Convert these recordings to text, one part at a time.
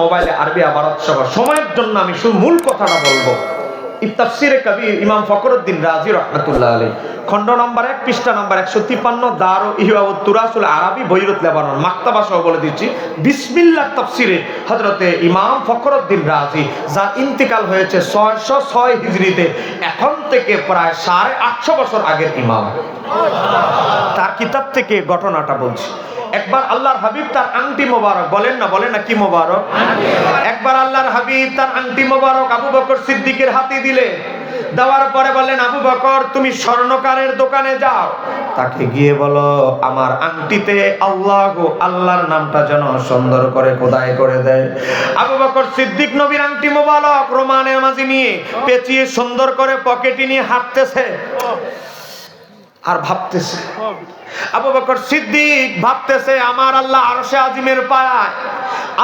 মোবাইলে আরবি আবারত সহ সময়ের জন্য আমি শুধু মূল কথাটা বলবো। তাফসিরে কবির ইমাম ফখরুদ্দীন রাজি রাহমাতুল্লাহ আলাইহি খণ্ড নম্বর 1 পৃষ্ঠা নম্বর 153 দারু ইহওয়াত তুরাসুল আরবি বৈরুত লেবানন মাকতাবা সহ বলে দিচ্ছি বিসমিল্লাহ তাফসিরে হযরতে ইমাম ফখরুদ্দীন রাজি যার ইন্তেকাল হয়েছে 606 হিজরিতে, এখন থেকে প্রায় 850 বছর আগের ইমাম। তার কিতাব থেকে ঘটনাটা বলছি। একবার আল্লাহর হাবিব তার আংটি মোবারক, বলেন না কি মোবারক, একবার আল্লাহর হাবিব তার আংটি মোবারক আবু বকর সিদ্দিকের হাতে দিলে, দেওয়ার পরে বললেন, আবু বকর তুমি স্বর্ণকারের দোকানে যাও, তাকে গিয়ে বলো আমার আংটিতে আল্লাহর নামটা যেন সুন্দর করে খোদাই করে দেয়। আবু বকর সিদ্দিক নবীর আংটি মোবারক রোমানের মাঝে নিয়ে পেঁচিয়ে সুন্দর করে পকেটে নিয়ে হাঁটতেছে আর ভাবতেছে। আবু বকর সিদ্দিক ভাবতেছে আমার আল্লাহ আরশে আজিমের পায়ায়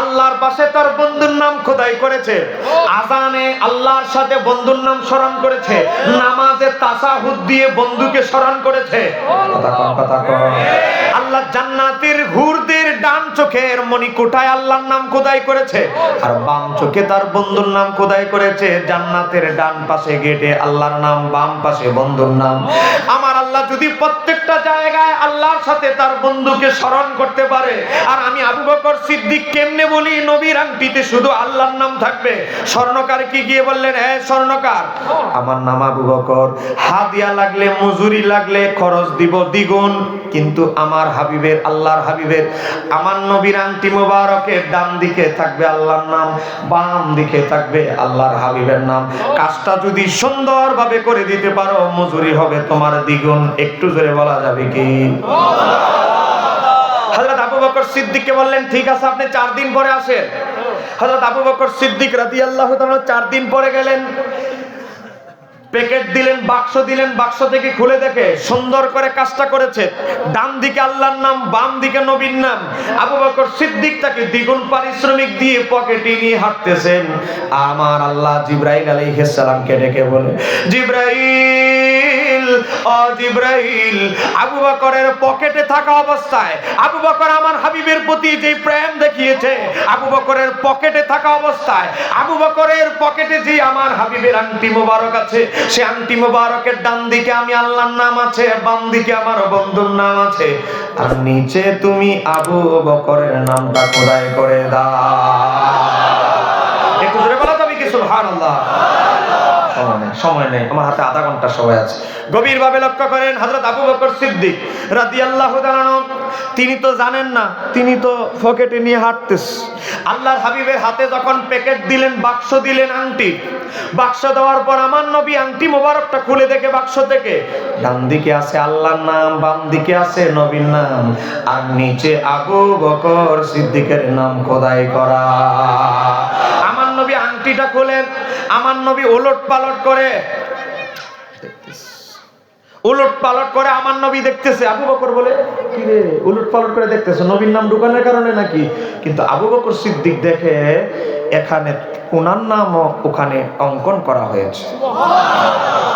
আল্লাহর পাশে তার বন্ধুর নাম খোদাই করেছে, আযানে আল্লাহর সাথে বন্ধুর নাম স্মরণ করেছে, নামাজে তাশাহুদ দিয়ে বন্ধুকে স্মরণ করেছে। কথা কর। আল্লাহ জান্নাতের হুরদের ডান চোখের মণিকোঠায় আল্লাহর নাম খোদাই করেছে, আর বাম চোখে তার বন্ধুর নাম খোদাই করেছে। জান্নাতের ডান পাশে গেটে আল্লাহর নাম, বাম পাশে বন্ধুর নাম। আমার আল্লাহ যদি প্রত্যেকটা জায়গায় আল্লাহর সাথে তার বন্ধুকে স্মরণ করতে পারে, আর আমি আবু বকর সিদ্দিক কেমনে বলি নবীর আংটিতে শুধু আল্লাহর নাম থাকবে। স্বর্ণকার কি গিয়ে বললেন, হ্যাঁ স্বর্ণকার আমার নাম আবু বকর, হাদিয়া লাগলে মজুরি লাগলে খরচ দিব দ্বিগুণ, কিন্তু আমার হাবিবের আল্লাহর হাবিবের আমার নবীর আংটি মোবারকের ডান দিকে থাকবে আল্লাহর নাম, বাম দিকে থাকবে আল্লাহর হাবিবের নাম। কাজটা যদি সুন্দরভাবে করে দিতে পারো মজুরি হবে তোমার দ্বিগুণ। একটু জোরে বলা যাবে কি? হযরত আবু বকর সিদ্দিককে বললেন ঠিক আছে আপনি 4 দিন পরে আসেন। হযরত আবু বকর সিদ্দিক রাদিয়াল্লাহু তাআলা 4 দিন পরে গেলেন, প্যাকেট দিলেন, বাক্স দিলেন, বাক্স থেকে খুলে দেখে সুন্দর করে কাজটা করেছে, ডান দিকে আল্লাহর নাম, বাম দিকে নবীর নাম। আবু বকর সিদ্দিক তাকে দ্বিগুণ পারিশ্রমিক দিয়ে পকেটে নিয়ে হাঁটতেছেন। আমার আল্লাহ জিবরাইল আলাইহিস সালামকে ডেকে বলে, জিবরাইল ও জিবরাইল, আবু বকরের পকেটে থাকা অবস্থায় আবু বকর আমার হাবিবের প্রতি যে প্রেম দেখিয়েছে, আবু বকরের পকেটে থাকা অবস্থায় আবু বকরের পকেটে যে আমার হাবিবের আংটি মোবারক আছে, সে আংটি মোবারকের ডান দিকে আমি আল্লাহর নাম আছে, বাম দিকে আমার বন্ধুর নাম আছে, আর নিচে তুমি আবু বকরের নামটা খোদাই করে দাও। একটু জোরে বলা যাবে কি সুবহানাল্লাহ? সময় নেই, আমার হাতে আধা ঘন্টা সময় আছে। গভীরভাবে লক্ষ্য করেন হযরত আবু বকর সিদ্দিক রাদিয়াল্লাহু তাআলা তিনি তো জানেন না, তিনি তো পকেটে নিয়ে হাঁটতেছে। আল্লাহর হাবিবের হাতে যখন প্যাকেট দিলেন, বাক্স দিলেন, আংটি, বাক্স দেওয়ার পর আমার নবী আংটি মোবারকটা খুলে দেখে বাক্স থেকে ডান দিকে আছে আল্লাহর নাম, বাম দিকে আছে নবীর নাম, আর নিচে আবু বকর সিদ্দিকের নাম খোদাই করা। আমার নবী আংটিটা খুলে আমার নবী ওলট পালট করে আমার নবী দেখতেছে। আবু বকর বলে, কি রে উলট পালট করে দেখতেছে, নবীর নাম ঢুকানোর কারণে নাকি? কিন্তু আবু বকর সিদ্দিক দেখে এখানে ওনার নামও ওখানে অঙ্কন করা হয়েছে,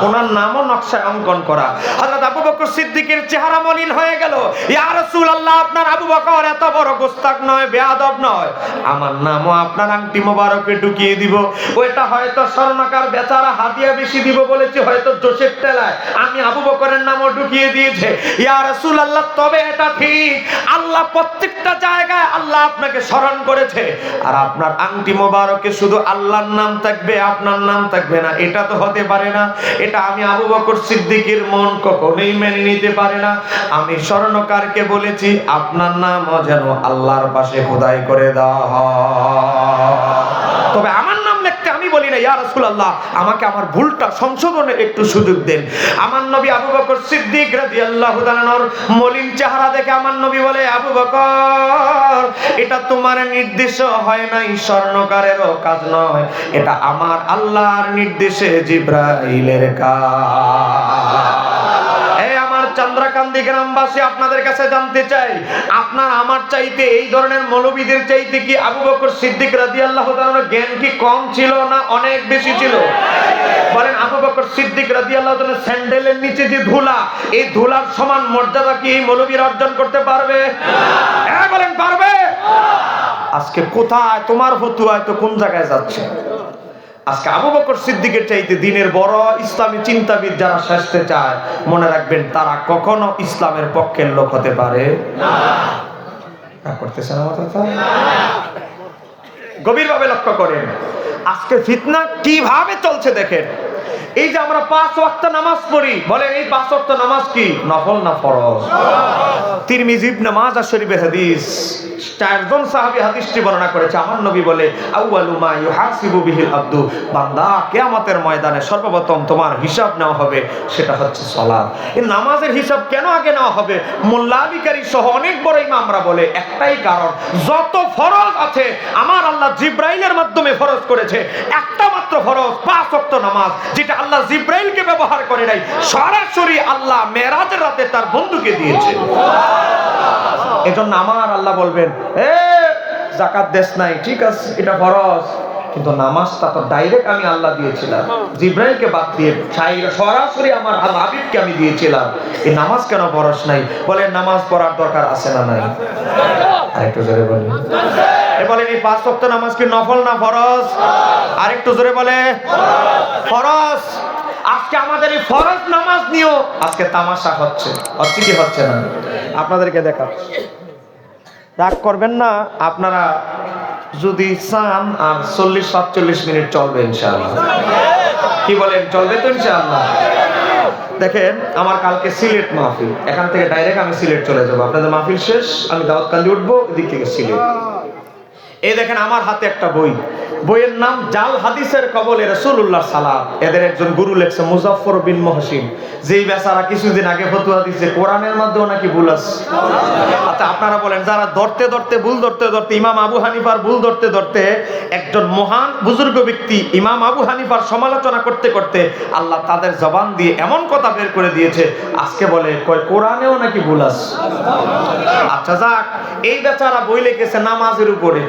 ওনার নামও নকশায় অঙ্কন করা। হযরত আবু বকর সিদ্দিকের চেহারা মলিন হয়ে গেল। ইয়া রাসূলুল্লাহ, আপনার আবু বকর এত বড় গোস্তাক নয়, বেয়াদব নয়, আমার নামও আপনার আংটি মোবারকে ঢুকিয়ে দিব। ওইটা হয়তো স্বর্ণকার বেচারা হাদিয়া বেশি দিব বলেছে, হয়তো জোসেফ টেলায় আমি আবু বকরের নামও ঢুকিয়ে দিয়েছে। ইয়া রাসূলুল্লাহ, তবে এটা ঠিক আল্লাহ প্রত্যেকটা জায়গায় আল্লাহ আপনাকে স্মরণ করেছে, আর আপনার আংটি মোবারকে শুধু আল্লাহর নাম থাকবে, আপনার নাম থাকবে না। এটা তো হতে পারে না, এটা আমি আবু বকর সিদ্দিকের মন কখনোই মেনে নিতে পারে না। আমি স্বর্ণকারকে বলেছি আপনার নামও যেন আল্লাহর পাশে খোদাই করে দেওয়া হয়, তবে আমার নাম লিখতে আমি বলি না, ইয়া রাসূলুল্লাহ আমাকে আমার ভুলটা সংশোধনের একটু সুযোগ দেন। আমার নবী আবু বকর সিদ্দিক রাদিয়াল্লাহু তাআলার মলিন চেহারা দেখে আমার নবী বলে, আবু বকর এটা তোমার নির্দেশ হয় নাই, স্বর্ণকারেরও কাজ নয়, এটা আমার আল্লাহর নির্দেশে জিবরাইলের কাজ। এই আমার চান্দ্রাকান্দি গ্রামবাসী আপনাদের কাছে জানতে চাই, আপনার আমার চাইতে এই ধরনের মৌলবীদের চাইতে কি আবু বকর সিদ্দিক রাদিয়াল্লাহু তাআলার জ্ঞান কি কম ছিল না অনেক বেশি ছিল? বলেন, আবু বকর সিদ্দিক রাদিয়াল্লাহু তাআলার স্যান্ডেলের নিচে যে ধুলা, এই ধুলার সমান মর্যাদা কি এই মৌলবীরা অর্জন করতে পারবে? হ্যাঁ বলেন, পারবে? আজকে কোথায় তোমার ফতুয়ায় তো কোন জায়গায় যাচ্ছে? আজকে আবু বকর সিদ্দিকের চাইতে দিনের বড় ইসলামী চিন্তাবিদ যারা শাস্তে চায়, মনে রাখবেন তারা কখনো ইসলামের পক্ষের লোক হতে পারে না। করতেছেন আমার কথা? গভীরভাবে লক্ষ্য করেন আজকে ফিতনা কিভাবে চলছে দেখেন। এই যে আমরা 5 ওয়াক্ত নামাজ পড়ি, বলেন এই 5 ওয়াক্ত নামাজ কি নফল না ফরজ? তিরমিজি ইবনে মাজাহ শরীফের হাদিস, 4 জন সাহাবী হাদিসটি বর্ণনা করেছে। আমার নবী বলে, আউয়ালু মা ইউহাসিবু বিহিল আবদু, বান্দা কিয়ামতের ময়দানে সর্বপ্রথম তোমার হিসাব নেওয়া হবে সেটা হচ্ছে সালাত। এই নামাজের হিসাব কেন আগে নেওয়া হবে? মোল্লা বিকারী সহ অনেক বড় ইমামরা বলে একটাই কারণ, যত ফরজ আছে আমার আল্লাহ জিব্রাইলের মাধ্যমে ফরজ করেছে, একটা মাত্র ফরজ 5 ওয়াক্ত নামাজ, যেটা আল্লাহ জিব্রাইলকে ব্যবহার করে নাই, সরাসরি আল্লাহ মেরাজের রাতে তার বন্ধুকে দিয়েছে। এজন্য আমার আল্লাহ বলবেন, যাকাত দেশ নাই, ঠিক আছে এটা ফরজ, কিন্তু নামাজটা তো ডাইরেক্ট আমি আল্লাহ দিয়েছিলাম, জিব্রাইলকে বাদ দিয়ে সরাসরি আমার হাবিবকে আমি দিয়েছিলাম, এই নামাজ কেন ফরজ নাই? বলেন নামাজ পড়ার দরকার আছে না নাই? আরেকটু জোরে বলেন। বলেন এই 5 ওয়াক্ত নামাজ কি নফল না ফরজ? আরেকটু জোরে বলে ফরজ। আজকে আমাদের এই ফরজ নামাজ নিয়েও আজকে তামাশা হচ্ছে কি হচ্ছে না? আপনাদেরকে দেখাচ্ছি, রাগ করবেন না, আপনারা যদি চান আর 40-47 মিনিট চলবে ইনশাআল্লাহ। কি বলেন, চলবে তো ইনশাআল্লাহ? দেখেন আমার কালকে সিলেট মাহফিল, এখান থেকে ডাইরেক্ট আমি সিলেট চলে যাবো, আপনাদের মাহফিল শেষ আমি দাউদকান্দি উঠবো, এদিক থেকে সিলেট। এই দেখেন আমার হাতে একটা বই, বইয়ের নাম জাল হাদিসের কবলে রাসূলুল্লাহ সালাত। এদের একজন গুরু লেখছে মুজাফফর বিন মুহসিন, যেই বেচারা কিছুদিন আগে ফতোয়া দিয়েছে কোরআনের মধ্যেও নাকি ভুল আছে। আচ্ছা আপনারা বলেন, যারা ভুল ধরতে ইমাম আবু হানিফার ভুল ধরতে একজন মহান বুজুর্গ ব্যক্তি ইমাম আবু হানিফার সমালোচনা করতে করতে আল্লাহ তাদের জবান দিয়ে এমন কথা বের করে দিয়েছে, আজকে বলে কোরআনেও নাকি ভুল আছে। আচ্ছা যাক, এই বেচারা বই লিখেছে নামাজের উপরে,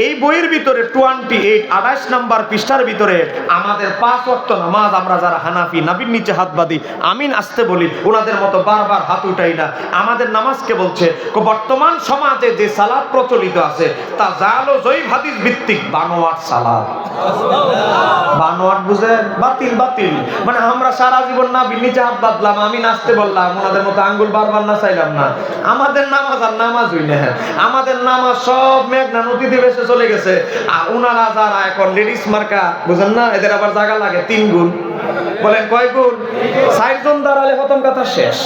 এই বইয়ের ভিতরে 28 নাম্বার পৃষ্ঠার ভিতরে আমাদের 5 ওয়াক্ত নামাজ আমরা যারা হানাফি নাবির নিচে হাত বাঁধি আমিন আসতে বলি, ওনাদের মতো বারবার হাত উঠাই না, আমাদের নামাজকে বলছে বর্তমান সমাজে যে সালাত প্রচলিত আছে তা জাল ও জয়ীফ হাদিস ভিত্তিক বানোয়াট সালাত। বানোয়াট বুঝেন? বাতিল। মানে আমরা সারা জীবন নাবির নিচে হাত বাঁধলাম, আমিন আসতে বললাম, ওনাদের মতো আঙ্গুল বারবার না চাইলাম না। আমাদের নামাজ আর নামাজ হই না, আমাদের নামাজ সব মেঘনা নদীতে ভেসে চলে গেছে। আর উনারা যারা এখন লেডিস মার্কা, বুঝেন না, এদের আবার জায়গা লাগে 3 গুণ। বলেন কয় গুণ? 4 জন দাঁড়ালে খতম কথা শেষ।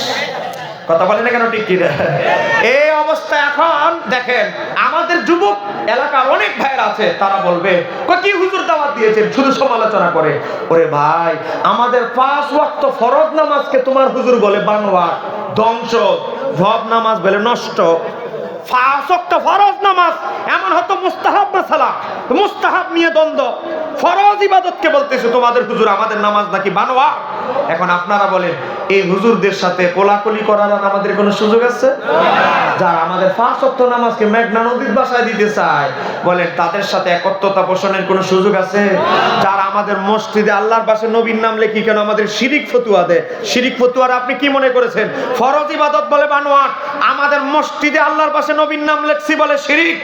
কথা বলে না কেন? ঠিক কি না? এই অবস্থা এখন দেখেন আমাদের যুবক এলাকার অনেক ভাইরা আছে, তারা বলবে কি হুজুর দাওয়াত দিয়েছেন, শুধু সমালোচনা করে। ওরে ভাই, আমাদের 5 ওয়াক্ত ফরজ নামাজকে তোমার হুজুর বলে বানোয়াট, ধ্বংস, ভব নামাজ বলে নষ্ট। 5 ওয়াক্ত ফরজ নামাজ এমন হতো মুস্তাহাব মাসালা, মুস্তাহাব নিয়ে দ্বন্দ্ব, ফরজ ইবাদতকে বলতেছে তোমাদের হুজুর আমাদের নামাজ নাকি বানোয়াট। এখন আপনারা বলেন এই হুজুরদের সাথে কোলাকুলি করার আমাদের কোনো সুযোগ আছে? যারা আমাদের 5 ওয়াক্ত নামাজকে মেঘনা নদীর ভাষায় দিতে চায়, বলেন তাদের সাথে একত্রতা পোষণের কোনো সুযোগ আছে? যারা আমাদের মসজিদে আল্লাহর পাশে নবীর নাম লেখি কেন আমাদের শিরিক ফতুয়া দেয়, শিরিক ফতুয়ার আপনি কি মনে করেছেন ফরজ ইবাদত বলে বানোয়াট, আমাদের মসজিদে আল্লাহর পাশে নবীর নাম লেখছি বলে শিরিক,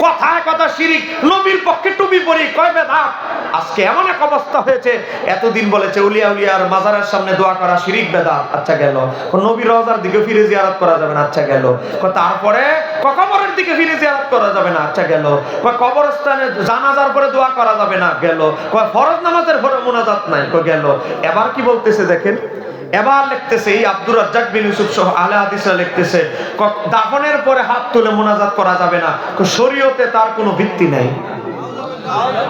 কথায় কথা শিরিক, নবীর পক্ষে টুপি পরি কয় বেদাত। আজকে এমন এক অবস্থা হয়েছে, এতদিন বলেছে উলিয়া উলিয়ার মাজারের সামনে দোয়া করা শিরিক বেদাত, আচ্ছা গেল। নবীর রওজার দিকে ফিরে জিয়ারত করা যাবে না, আচ্ছা গেল। তারপরে কবরের দিকে ফিরে জিয়ারত করা যাবে না, আচ্ছা গেল। কবরস্থানে জানাজার পরে দোয়া করা যাবে না, গেল। ফরজ নামাজের পরে মুনাজাত নাই, গেল। এবার কি বলতেছে দেখেন, এবার লিখতেছে এই আব্দুর রাজ্জাক বিন ইউসুফ সহ আহলে হাদিসরা লিখতেছে দাফনের পরে হাত তুলে মুনাজাত করা যাবে না, শরীয়তে তার কোনো ভিত্তি নাই।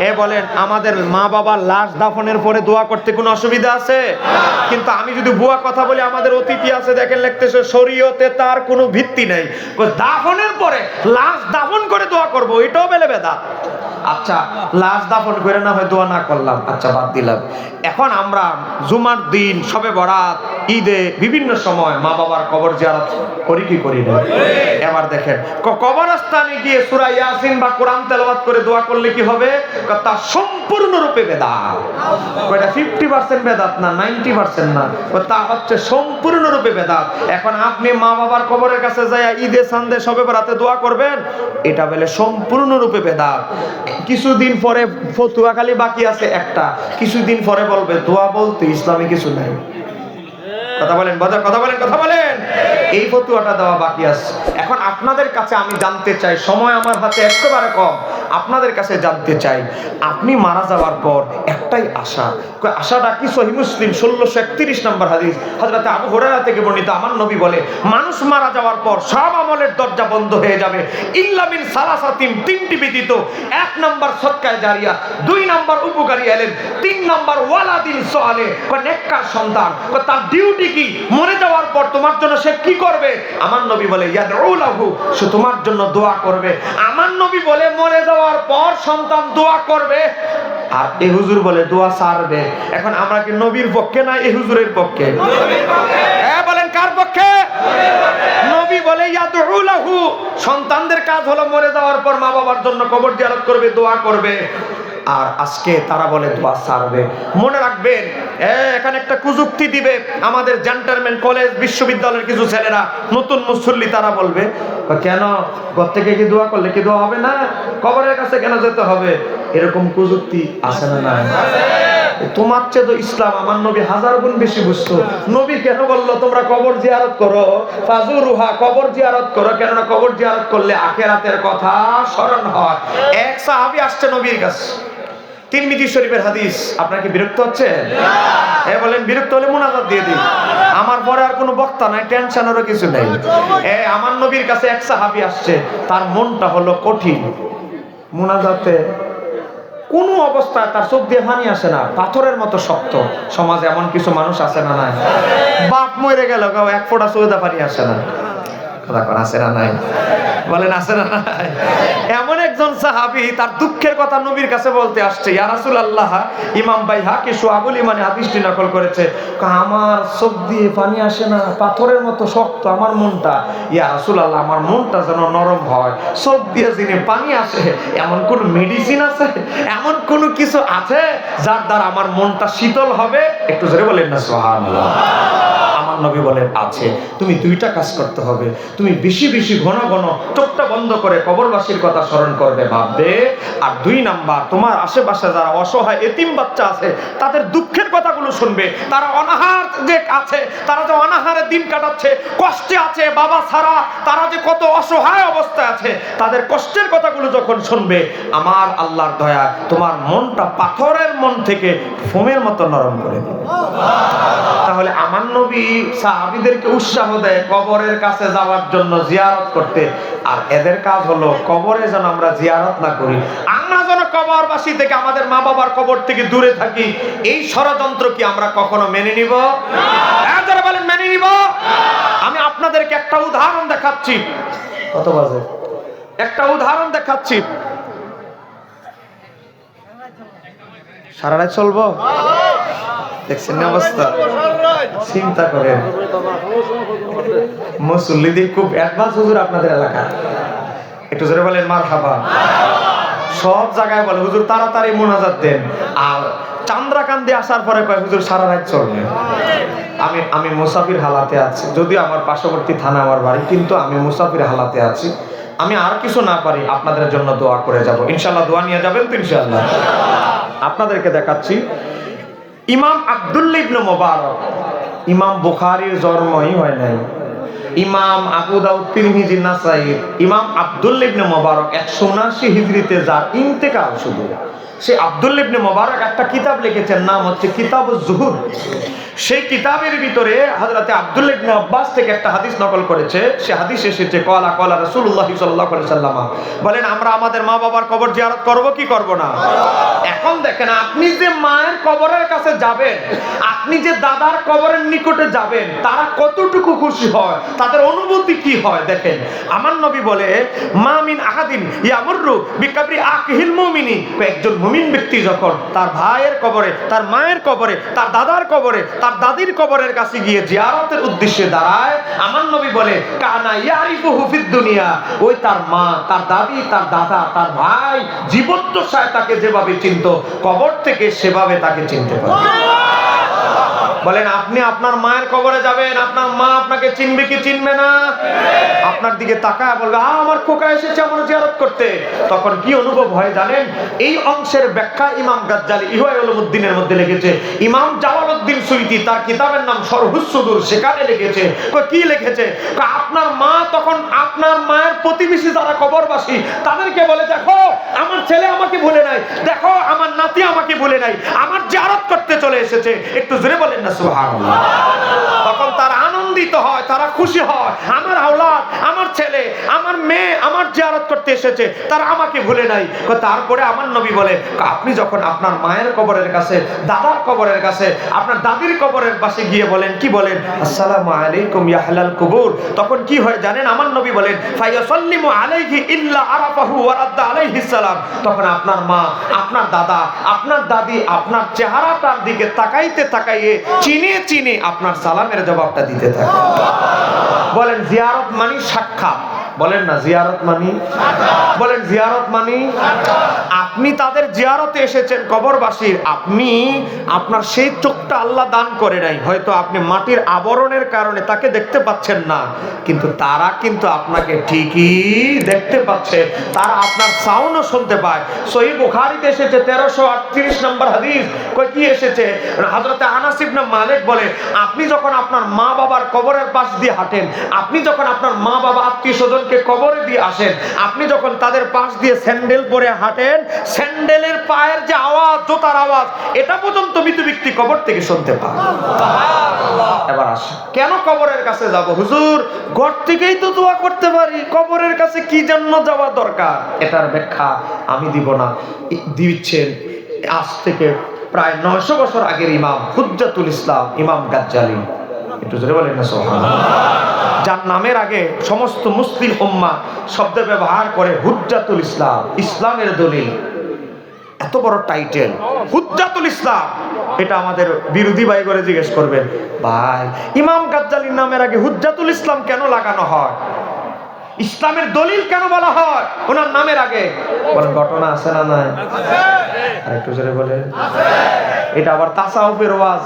এ বলেন আমাদের মা বাবার লাশ দাফনের পরে দোয়া করতে কোনো অসুবিধা আছে? কিন্তু আমি যদি ভুয়া কথা বলি, আমাদের অতিথি আছে দেখেন লিখতেছে শরীয়তে তার কোনো ভিত্তি নাই, দাফনের পরে লাশ দাফন করে দোয়া করব, এটাও বলে বেদাত। আচ্ছা লাশ দাফন করে না হয় দোয়া না করলাম, আচ্ছা বাদ দিলাম। এখন আমরা জুমার দিন, শবে বরাত, ঈদে বিভিন্ন সময় মা বাবার কবর জিয়ারত করি কি করি না? এবার দেখেন কবরস্থানে গিয়ে সূরা ইয়াসিন বা কোরআন তেলাওয়াত করে দোয়া করলে কি হবে? তা সম্পূর্ণরূপে বেদাত। কয়টা 50% বেদাত না, 90% না, তা হচ্ছে সম্পূর্ণরূপে বেদাত। এখন আপনি মা বাবার কবরের কাছে যায় ঈদে সান্দে শবে বরাতে দোয়া করবেন, এটা বলে সম্পূর্ণরূপে বেদাত। কিছুদিন পরে ফতুয়া খালি বাকি আছে একটা, কিছুদিন পরে বলবে দোয়া বলতে ইসলামে কিছু নাই। কথা বলেন, কথা বলেন, এই ফতুয়াটা দেওয়া বাকি আছে। এখন আপনাদের কাছে আমি জানতে চাই, সময় আমার হাতে একেবারে কম, আপনাদের কাছে জানতে চাই, আপনি মারা যাওয়ার পর একটাই আশা, আশাটা কি? সহিহ মুসলিম 1631 নম্বর হাদিস, হযরত আবু হুরায়রা থেকে বর্ণিত, আমার নবী বলে মানুষ মারা যাওয়ার পর সব আমলের দরজা বন্ধ হয়ে যাবে ইল্লা মিন সালাসাতিন, তিনটি ব্যতীত। 1 নাম্বার সদকায়ে জারিয়া, 2 নাম্বার উপকারী এলেম, 3 নাম্বার ওয়ালাদিন সালেহ, নেককার সন্তান। তার ডিউটি কি? মরে যাওয়ার পর তোমার জন্য সে কি করবে? আমার নবী বলে ইয়াদউ লাহু, সে তোমার জন্য দোয়া করবে। আমার নবী বলে মরে যাওয়ার পর সন্তান দোয়া করবে, আর এই হুজুর বলে দোয়া ছাড়বে। এখন আমরা কি নবীর পক্ষে না এই হুজুরের পক্ষে? হ্যাঁ বলেন কার পক্ষে? নবী বলে ইয়াদউ লাহু, সন্তানদের কাজ হলো মরে যাওয়ার পর মা বাবার জন্য কবর জিয়ারত করবে, দোয়া করবে। আর আজকে তারা বলে দোয়া ছাড়বে। মনে রাখবেন, এখানে একটা কুযুক্তি দিবে আমাদের জেন্টলম্যান কলেজ বিশ্ববিদ্যালয়ের কিছু ছেলেরা, নতুন মুসল্লি, তারা বলবে কেন ঘর থেকে কি দোয়া করলে কি দোয়া হবে না? কবরের কাছে কেন যেতে হবে? এরকম কুযুক্তি আছে না? নাই? তোমার চেয়ে তো ইসলাম আমার নবী 1000 গুণ বেশি বুঝতো। নবী কেন বললো তোমরা কবর জিয়ারত করো? ফাজুরুহা, কবর জিয়ারত করো। কেননা কবর জিয়ারত করলে আখিরাতের কথা স্মরণ হয়। এক সাহাবী আসছে নবীর কাছে, তিরমিজি শরীফের হাদিস। আপনারা কি বিরক্ত হচ্ছেন? বলেন বিরক্ত হলে মুনাজাত দিয়ে দিন, আমার পরে আর কোনো বক্তা নাই, টেনশনেরও কিছু নেই। আমার নবীর কাছে এক সাহাবী আসছে, তার মনটা হলো কঠিন। মুনাজাতে কোনো অবস্থায় তার চোখ দিয়ে পানি আসে না, পাথরের মতো শক্ত। সমাজে এমন কিছু মানুষ আছে না? নাই? বাপ মরে গেল, এক ফোঁটা চোখে পানি আসে না। আছে না নাই? বলেন আছে না নাই? এমন একজন সাহাবী তার দুঃখের কথা নবীর কাছে বলতে আসছে। ইয়া রাসূলুল্লাহ, ইমাম বাইহাকি শুআবুল ঈমানে হাদিসটি নকল করেছে, আমার চোখ দিয়ে পানি আসে না, পাথরের মতো শক্ত আমার মনটা। ইয়া রাসূলুল্লাহ, আমার মনটা যেন নরম হয়, চোখ দিয়ে যিনি পানি আসে, এমন কোন মেডিসিন আছে, এমন কোন কিছু আছে যার দ্বারা আমার মনটা শীতল হবে? একটু জোরে বলেন না সুবহানাল্লাহ। আমার নবী বলেন আছে। তুমি 2টা কাজ করতে হবে। তুমি বেশি বেশি ঘন ঘন চোখটা বন্ধ করে কবরবাসীর কথা স্মরণ করবে, ভাববে। আর 2 নাম্বার, তোমার আশেপাশে যারা অসহায় এতিম বাচ্চা আছে তাদের দুঃখের কথাগুলো শুনবে। তারা অনাহার যে আছে, তারা যে অনাহারে দিন কাটাচ্ছে, কষ্টে আছে বাবা ছাড়া, তারা যে কত অসহায় অবস্থায় আছে, তাদের কষ্টের কথাগুলো যখন শুনবে, আমার আল্লাহর দয়া তোমার মনটা পাথরের মন থেকে ফোমের মতো নরম করে দেবে। তাহলে আমার নবী সাহাবীদেরকে উৎসাহ দেয় কবরের কাছে যাওয়ার জন্য, জিয়ারত করতে। আর এদের কাজ হলো কবরে যেন আমরা জিয়ারত না করি, আমরা যেন কবরবাসী থেকে, আমাদের মা বাবার কবর থেকে দূরে থাকি। এই ষড়যন্ত্র কি আমরা কখনো মেনে নিব? যারা বলেন মেনে নিব। আমি আপনাদেরকে একটা উদাহরণ দেখাচ্ছি। কত বাজে? একটা উদাহরণ দেখাচ্ছি। সারা রাত চলবো? দেখছেন না অবস্থা? চিন্তা করেন, মুসল্লিদের খুব অ্যাডভান্স হুজুর আপনাদের এলাকা। একটু জোরে বলেন মারহাবা। সব জায়গায় বলে হুজুর তাড়াতাড়ি মুনাজাত দেন, আর চান্দ্রাকান্দি আসার পরে কয় হুজুর সারা রাত চলবে। আমি মুসাফির হালাতে আছি, যদিও আমার পার্শ্ববর্তী থানা আমার বাড়ি, কিন্তু আমি মুসাফির হালাতে আছি। আমি আর কিছু না পারি, আপনাদের জন্য দোয়া করে যাব ইনশাআল্লাহ। দোয়া নিয়ে যাবেন তো ইনশাআল্লাহ? আপনাদেরকে দেখাচ্ছি। ইমাম আব্দুল্লাহ ইবনে মুবারক, ইমাম বুখারীর জন্মই হয় নাই, ইমাম আবু দাউদ, তিরমিজি, নাসাই, ইমাম আব্দুল্লাহ ইবনে মুবারক 179 হিজরিতে যার ইন্তেকাল শুধু, সে আব্দুল্লাহ ইবনে মুবারক একটা কিতাব লিখেছেন, নাম হচ্ছে কিতাবুজ জুহুদ। সেই কিতাবের ভিতরে হযরত আব্দুল্লাহ ইবনে আব্বাস থেকে একটা হাদিস নকল করেছে। সে হাদিস এসেছে ক্বালা ক্বালা রাসূলুল্লাহ সাল্লাল্লাহু আলাইহি ওয়াসাল্লাম বলেন, আমরা আমাদের মা বাবার কবর জিয়ারত করব কি করব না? এখন দেখেন, আপনি যে মায়ের কবরের কাছে যাবেন, আপনি যে দাদার কবরের নিকটে যাবেন, তারা কতটুকু খুশি হয়, তাদের অনুভূতি কি হয় দেখেন। আমার নবী বলে, মা মিন আহাদিন ইয়ামুরু বিকাবরি আকিহিল মুমিনি, একজন মুমিন ব্যক্তি যখন তার ভাইয়ের কবরে, তার মায়ের কবরে, তার দাদার কবরে, তার দাদির কবরের কাছে গিয়ে জিয়ারতের উদ্দেশ্যে দাঁড়ায়, আমার নবী বলে কানা ইয়ারিফুহু ফিদ দুনিয়া, ওই তার মা, তার দাদি, তার দাদা, তার ভাই জীবদ্দশায় তাকে যেভাবে চিনত, কবর থেকে সেভাবে তাকে চিনতে পারে। বলেন, আপনি আপনার মায়ের কবরে যাবেন, আপনার মা আপনাকে চিনবে কি চিনবে না? আপনার দিকে তাকায় বলবে, আমার খোকা এসেছে আমার জিয়ারত করতে। তখন কি অনুভব হয় জানেন? এই অংশের ব্যাখ্যা ইমাম গাজ্জালি ইহয়া উলুমুদ্দিনের মধ্যে লিখেছে। ইমাম জালালউদ্দিন সুয়ুতী তার কিতাবের নাম শরহুস সুদূর, সেখানে লিখেছে, কি লিখেছে, আপনার মা তখন আপনার মায়ের প্রতিবেশী যারা কবরবাসী তাদেরকে বলে, দেখো আমার ছেলে আমাকে ভুলে নাই, দেখো আমার নাতি আমাকে ভুলে নাই, আমার জিয়ারত করতে চলে এসেছে। একটু জোরে বলেন না সুবহানাল্লাহ। তখন তারা আনন্দিত হয়, তারা খুশি হয়, আমার আওলাদ, আমার ছেলে, আমার মেয়ে আমার জিয়ারত করতে এসেছে, তারা আমাকে ভুলে নাই। তারপরে আমার নবী বলে, আপনি যখন আপনার মায়ের কবরের কাছে, দাদার কবরের কাছে, আপনার দাদির কবরের পাশে গিয়ে বলেন, কি বলেন, আসসালামু আলাইকুম ইয়া আহলাল কুবুর, তখন কি হয় জানেন? আমার নবী বলেন, ফায়াসাল্লিমু আলাইহি ইল্লা আরাফাহু ওয়া রাদ্দা আলাইহিস সালাম, তখন আপনার মা, আপনার দাদা, আপনার দাদি আপনার চেহারাটার দিকে তাকাইতে তাকাইয়ে চিনে চিনে আপনার সালামের জবাবটা দিতে থাকে। বলেন, জিয়ারত মানি সাক্ষাৎ। বলেন না, জিয়ারত মানি, বলেন জিয়ারত মানি। আপনি তাদের জিয়ারতে এসেছেন কবরবাসীর, আপনি আপনার সেই চোখটা আল্লাহ দান করে নাই, হয়তো আপনি মাটির আবরণের কারণে তাকে দেখতে পাচ্ছেন না, কিন্তু তারা কিন্তু আপনাকে ঠিকই দেখতে পাচ্ছে, তারা আপনার সাউন্ডও শুনতে পায়। সহিহ বুখারীতে এসেছে 1338 নম্বর হাদিস, কি এসেছে, হযরত আনাস ইবনে মালিক বলে, আপনি যখন আপনার মা বাবার কবরের পাশ দিয়ে হাঁটেন, আপনি যখন আপনার মা বাবা আত্মীয় স্বজনকে কবরে দিয়ে আসেন, আপনি যখন তাদের পাশ দিয়ে স্যান্ডেল পরে হাঁটেন, স্যান্ডেলের পায়ের যে আওয়াজ, জুতার আওয়াজ, এটা পর্যন্ত মৃত ব্যক্তি কবর থেকে শুনতে পায়। এবার আসেন, কেন কবরের কাছে যাব? হুজুর, ঘর থেকেই তো দোয়া করতে পারি, কবরের কাছে কি জন্য যাওয়া দরকার? এটার ব্যাখ্যা আমি দিব না, দিচ্ছেন আজ থেকে প্রায় 900 বছর আগের ইমাম হুজ্জাতুল ইসলাম ইমাম গাজ্জালি। একটু জোরে বলেন না সুবহানাল্লাহ। যার নামের আগে সমস্ত মুসলিম উম্মাহ শব্দ ব্যবহার করে হুজ্জাতুল ইসলাম, ইসলামের দলিল। এত বড় টাইটেল হুজ্জাতুল ইসলাম, এটা আমাদের বিরোধী ভাই করে জিজ্ঞেস করবেন, ভাই ইমাম গাজ্জালির নামের আগে হুজ্জাতুল ইসলাম কেন লাগানো হয়? ইসলামের দলিল কেন বলা হয় ওনার নামের আগে? বলেন, ঘটনা আছে না নাই? আর একটু জোরে বলেন। এটা আবার তাসাউফের ওয়াজ,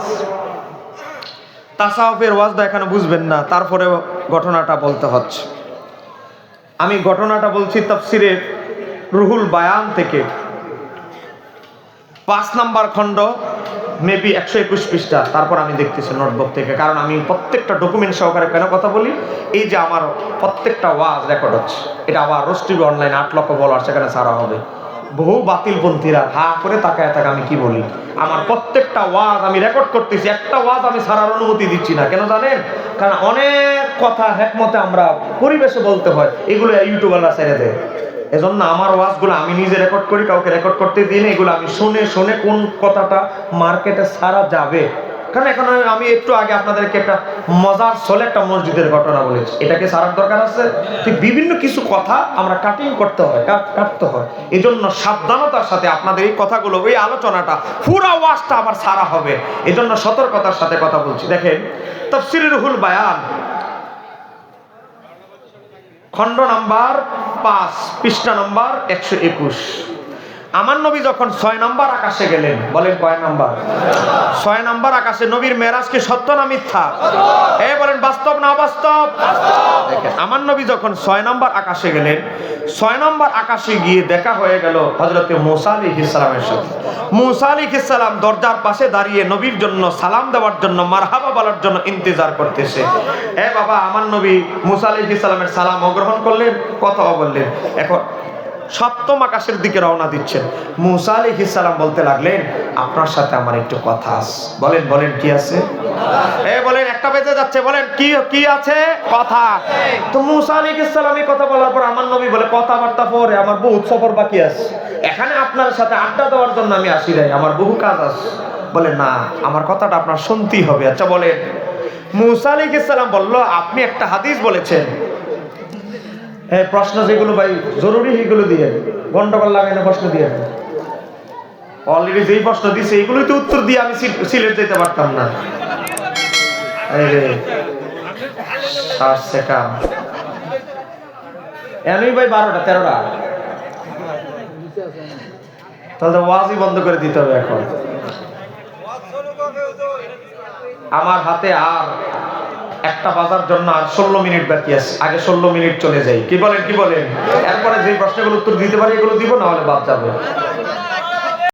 তাসাউফের ওয়াজটা এখানে বুঝবেন না, তারপরে ঘটনাটা বলতে হচ্ছে। আমি ঘটনাটা বলছি তাফসিরে রুহুল বায়ান থেকে, 5 নাম্বার খণ্ড, মেবি 121 পৃষ্ঠা। তারপর আমি দেখতেছি নোটবুক থেকে, কারণ আমি প্রত্যেকটা ডকুমেন্ট সহকারে কেন কথা বলি, এই যে আমার প্রত্যেকটা ওয়াজ রেকর্ড হচ্ছে, এটা আবার রোস্টিভ অনলাইন 8 লক্ষ ফলোয়ার, সেখানে ছাড়া হবে। বহু বাতিলপন্থীরা হা করে তাকায় থাকে আমি কি বলি। আমার প্রত্যেকটা ওয়াজ আমি রেকর্ড করতেছি, একটা ওয়াজ আমি ছাড়ার অনুমতি দিচ্ছি না। কেন জানেন? কারণ অনেক কথা হেকমতে আমরা পরিবেশে বলতে হয়, এগুলো ইউটিউবাররা ছেড়ে দেয়। এজন্য আমার ওয়াজগুলো আমি নিজে রেকর্ড করি, কাউকে রেকর্ড করতে দিই না। এগুলো আমি শুনে শুনে কোন কথাটা মার্কেটে ছাড়া যাবে। কারণ এখন আমি একটু আগে আপনাদেরকে একটা মজার ছলে একটা মসজিদের ঘটনা বলেছি, এটাকে ছাড়ার দরকার আছে? ঠিক বিভিন্ন কিছু কথা আমরা কাটিং করতে হয়, কাটতে হয়। এই জন্য সাবধানতার সাথে আপনাদের এই কথাগুলো, ওই আলোচনাটা, পুরা ওয়াজটা আবার ছাড়া হবে, এই জন্য সতর্কতার সাথে কথা বলছি। দেখেন, তাফসীরে রুহুল বায়ান খণ্ড নাম্বার 5 পৃষ্ঠা নাম্বার 121। আমার নবী যখন 6 নাম্বার আকাশে গেলেন, বলেন কয় নাম্বার? 6 নাম্বার আকাশে। নবীর মেরাজ কি সত্য না মিথ্যা? বলেন বাস্তব না অবাস্তব? দেখেন, আমার নবী যখন 6 নাম্বার আকাশে গেলেন, 6 নাম্বার আকাশে গিয়ে দেখা হয়ে গেল হযরতে মূসা আলাইহিস সালামের সাথে। মূসা আলাইহিস সালাম দরজার পাশে দাঁড়িয়ে নবীর জন্য সালাম দেওয়ার জন্য, মারহাবা বলার জন্য ইন্তজার করতেছে। বাবা, আমার নবী মূসা আলাইহিস সালামের সালাম গ্রহণ করলেন, কথাও বললেন। এখন সপ্তম আকাশের দিকে রওনা দিচ্ছেন। মুসা আলাইহিস সালাম বলতে লাগলেন, আপনার সাথে আমার একটু কথা আছে। বলেন বলেন কি আছে? বলেন, একটা বেজে যাচ্ছে, বলেন কি কি আছে? কথা। তো মুসা আলাইহিস সালাম এই কথা বলার পর আমার নবী বলে, কথাবার্তা পরে, আমার বহুত সফর বাকি আছে, এখানে আপনার সাথে আড্ডা দেওয়ার জন্য আমি আসি নাই, আমার বহু কাজ আছে। বলে না, আমার কথাটা আপনার শুনতেই হবে। আচ্ছা বলেন। মুসা আলাইহিস সালাম বলল, আপনি একটা হাদিস বলেছেন। প্রশ্ন যেগুলো ভাই জরুরি সেগুলো দিয়ে, গন্ডগোল লাগাই না, প্রশ্ন দিয়ে। অলরেডি যেই প্রশ্ন দিছে এগুলোই তো উত্তর দিয়ে আমি সিলেট যেতে পারতাম না। এমনি ভাই 12টা 13টা, তাহলে ওয়াজই বন্ধ করে দিতে হবে এখন। আমার হাতে আর একটা বাজার জন্য আর 16 মিনিট বাকি আছে, আগে 16 মিনিট চলে যাই। কি বলেন কি বলেন? এরপরে যে প্রশ্নগুলো উত্তর দিতে পারি এগুলো দিব, না হলে বাদ যাবে।